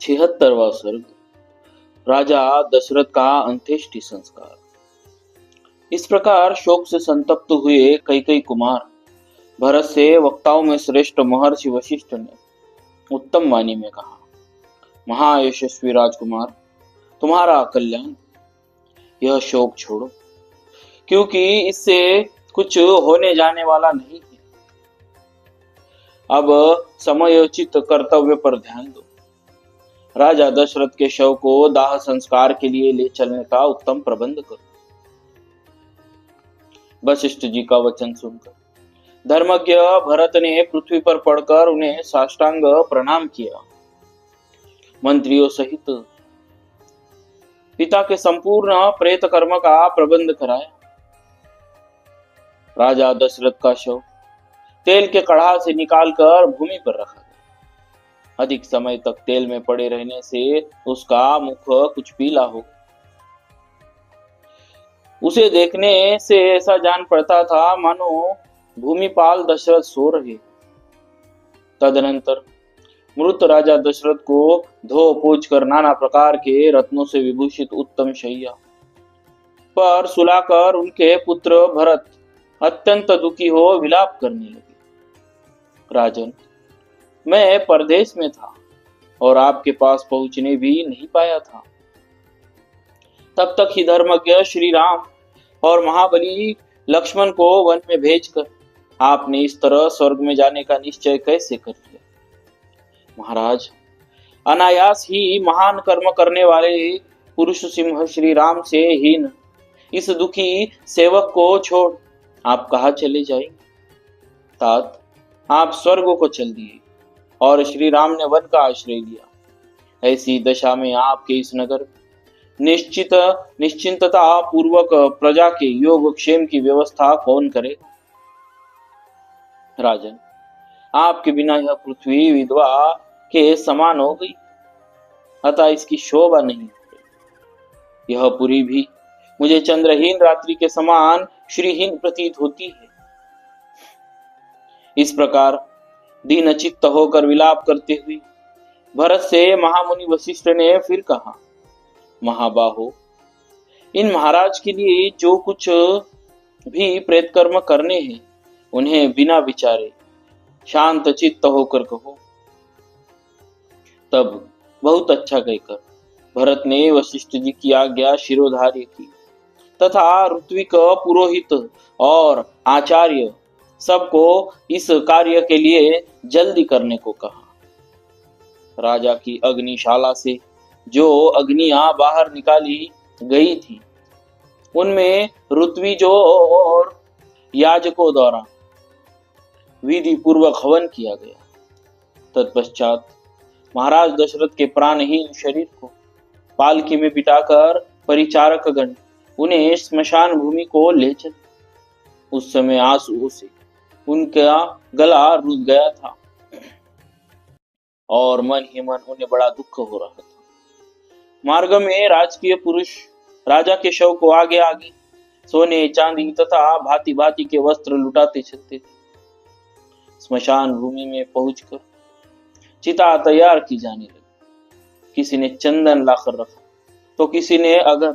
76वां सर्ग। राजा दशरथ का अंत्येष्टि संस्कार। इस प्रकार शोक से संतप्त हुए कैकेयी कुमार भरत से वक्ताओं में श्रेष्ठ महर्षि वशिष्ठ ने उत्तम वाणी में कहा, महायशस्वी राजकुमार, तुम्हारा कल्याण। यह शोक छोड़ो, क्योंकि इससे कुछ होने जाने वाला नहीं है। अब समयोचित कर्तव्य पर ध्यान दो। राजा दशरथ के शव को दाह संस्कार के लिए ले चलने का उत्तम प्रबंध करो। वशिष्ठ जी का वचन सुनकर धर्मज्ञ भरत ने पृथ्वी पर पड़कर उन्हें साष्टांग प्रणाम किया। मंत्रियों सहित पिता के संपूर्ण प्रेत कर्म का प्रबंध कराया। राजा दशरथ का शव तेल के कड़ाह से निकालकर भूमि पर रखा गया। अधिक समय तक तेल में पड़े रहने से उसका मुख कुछ पीला हो। उसे देखने से ऐसा जान पड़ता था मानो भूमिपाल दशरथ सो रहे। तदनंतर मृत राजा दशरथ को धो पोंछ कर नाना प्रकार के रत्नों से विभूषित उत्तम शैया पर सुलाकर उनके पुत्र भरत अत्यंत दुखी हो विलाप करने लगे। राजन, मैं परदेश में था और आपके पास पहुंचने भी नहीं पाया था। तब तक ही धर्मज्ञ श्री राम और महाबली लक्ष्मण को वन में भेजकर आपने इस तरह स्वर्ग में जाने का निश्चय कैसे कर लिया? महाराज, अनायास ही महान कर्म करने वाले पुरुष सिंह श्री राम से हीन इस दुखी सेवक को छोड़ आप कहाँ चले जाएंगे? तात, आप स्वर्ग को चल दिए और श्री राम ने वन का आश्रय लिया। ऐसी दशा में आपके इस नगर निश्चिंतता पूर्वक प्रजा के योग क्षेम की व्यवस्था कौन करेगा? राजन, आपके बिना यह पृथ्वी विधवा के समान हो गई, अतः इसकी शोभा नहीं हो रही। यह पुरी भी मुझे चंद्रहीन रात्रि के समान श्रीहीन प्रतीत होती है। इस प्रकार दीनचित्त होकर विलाप करते हुए भरत से महामुनि वशिष्ठ ने फिर कहा, महाबाहो, इन महाराज के लिए जो कुछ भी प्रेत कर्म करने हैं उन्हें बिना विचारे शांत चित्त होकर कहो। तब बहुत अच्छा कहकर भरत ने वशिष्ठ जी की आज्ञा शिरोधार्य की तथा ऋत्विक पुरोहित और आचार्य सबको इस कार्य के लिए जल्दी करने को कहा। राजा की अग्निशाला से जो अग्नियां बाहर निकाली गई थी उनमें ऋत्विजों और याजकों द्वारा विधि पूर्वक हवन किया गया। तत्पश्चात महाराज दशरथ के प्राणहीन शरीर को पालकी में बिठाकर परिचारक गण उन्हें स्मशान भूमि को ले चले। उस समय आंसुओं से उनका गला रुंध गया था और मन ही मन उन्हें बड़ा दुख हो रहा था। मार्ग में राजकीय पुरुष राजा के शव को आगे आगे सोने चांदी तथा भांति भांति के वस्त्र लुटाते चलते थे। स्मशान भूमि में पहुंचकर चिता तैयार की जाने लगी। किसी ने चंदन लाकर रखा तो किसी ने अगर,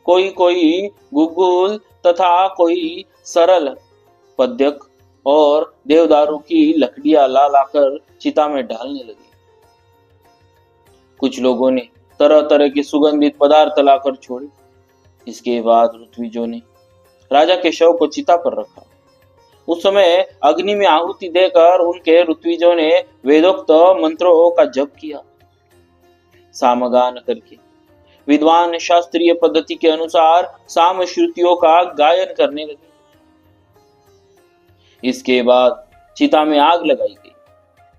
कोई गुग्गुल तथा कोई सरल पद्यक और देवदारू की लकड़ियां ला लाकर चिता में डालने लगे। कुछ लोगों ने तरह तरह के सुगंधित पदार्थ लाकर छोड़े। इसके बाद ऋत्विजों ने राजा के शव को चिता पर रखा। उस समय अग्नि में आहुति देकर उनके ऋत्विजों ने वेदोक्त मंत्रों का जप किया। सामगान करके विद्वान शास्त्रीय पद्धति के अनुसार साम श्रुतियों का गायन करने लगे। इसके बाद चिता में आग लगाई गई।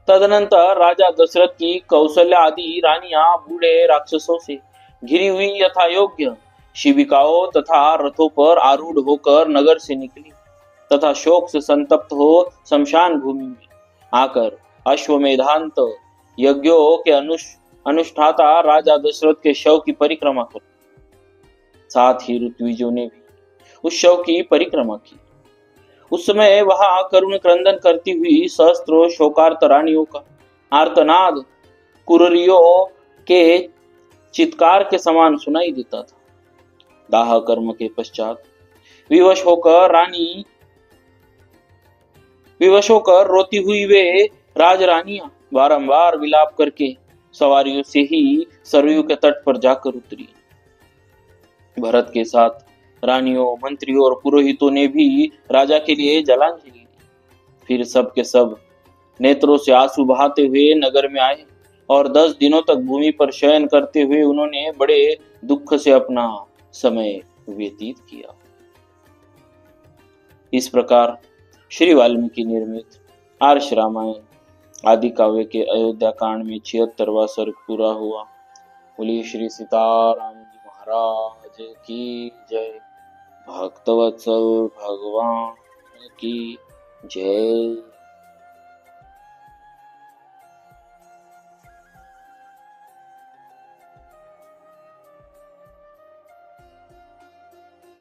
तदनंतर राजा दशरथ की कौशल्या आदि रानियां बूढ़े राक्षसों से घिरी हुई यथा योग्य शिविकाओं तथा रथों पर आरूढ़ होकर नगर से निकली तथा शोक से संतप्त हो शमशान भूमि में आकर अश्वमेधांत यज्ञों के अनुष्ठाता राजा दशरथ के शव की परिक्रमा कर। साथ ही ऋत्विजों ने भी उस शव की परिक्रमा की। उस समय वहां करुण क्रंदन करती हुई सहस्त्रों शोकार्त रानियों का आर्तनाद कुररियों के चित्कार के समान सुनाई देता था। दाह कर्म के पश्चात विवश होकर रोती हुई वे राजरानियां बारंबार विलाप करके सवारियों से ही सरयू के तट पर जाकर उतरी। भरत के साथ रानियों, मंत्रियों और पुरोहितों ने भी राजा के लिए जलांजलि दी। फिर सब के सब नेत्रों से आंसू बहाते हुए नगर में आए और 10 दिनों तक भूमि पर शयन करते हुए उन्होंने बड़े दुख से अपना समय व्यतीत किया। इस प्रकार श्री वाल्मीकि निर्मित आर्ष रामायण आदि काव्य के अयोध्या कांड में 76वां सर्ग पूरा हुआ। बोलिए श्री सीताराम जी महाराज की जय। भक्तवत्सल भगवान की जय।